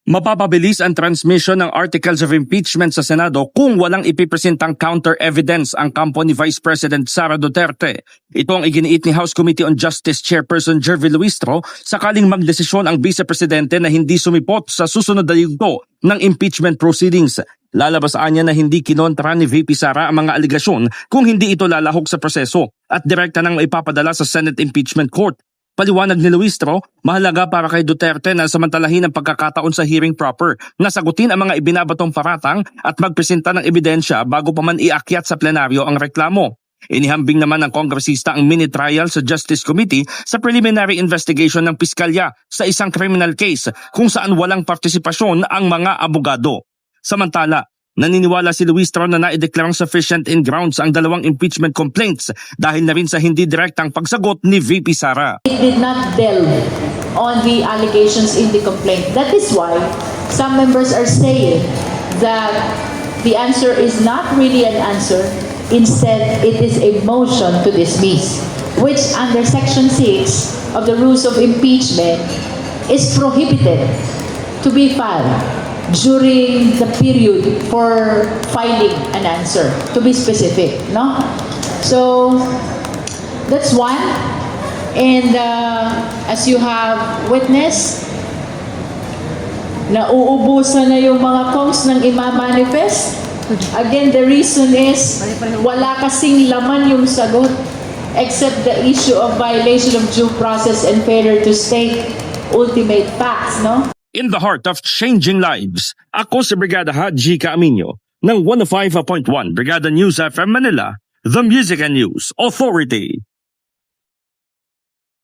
Mapapabilis ang transmission ng articles of impeachment sa Senado kung walang ipipresentang counter-evidence ang kampo ni Vice President Sara Duterte. Ito ang iginiit ni House Committee on Justice Chairperson Jervy Luistro sakaling magdesisyon ang Vice Presidente na hindi sumipot sa susunod na yugto ng impeachment proceedings. Lalabasaan niya na hindi kinontra ni VP Sara ang mga aligasyon kung hindi ito lalahok sa proseso at direkta nang ipapadala sa Senate Impeachment Court. Paliwanag ni Luistro, mahalaga para kay Duterte na samantalahin ang pagkakataon sa hearing proper na sagutin ang mga ibinabatong paratang at magpresenta ng ebidensya bago pa man iakyat sa plenaryo ang reklamo. Inihambing naman ng kongresista ang mini-trial sa Justice Committee sa preliminary investigation ng piskalya sa isang criminal case kung saan walang partisipasyon ang mga abogado. Samantala, naniniwala si Luistro na naideklarang sufficient in grounds ang dalawang impeachment complaints dahil na rin sa hindi direktang pagsagot ni VP Sara. It did not delve on the allegations in the complaint. That is why some members are saying that the answer is not really an answer. Instead, it is a motion to dismiss, which under Section 6 of the Rules of Impeachment is prohibited to be filed during the period for filing an answer, to be specific, no? So that's one. And as you have witnessed, nauubusan na yung mga congs ng ima-manifest. Again, the reason is wala kasing laman yung sagot except the issue of violation of due process and failure to state ultimate facts, no? In the heart of changing lives, ako si Brigada Haji Caaminio ng 105.1 Brigada News FM Manila, The Music and News Authority.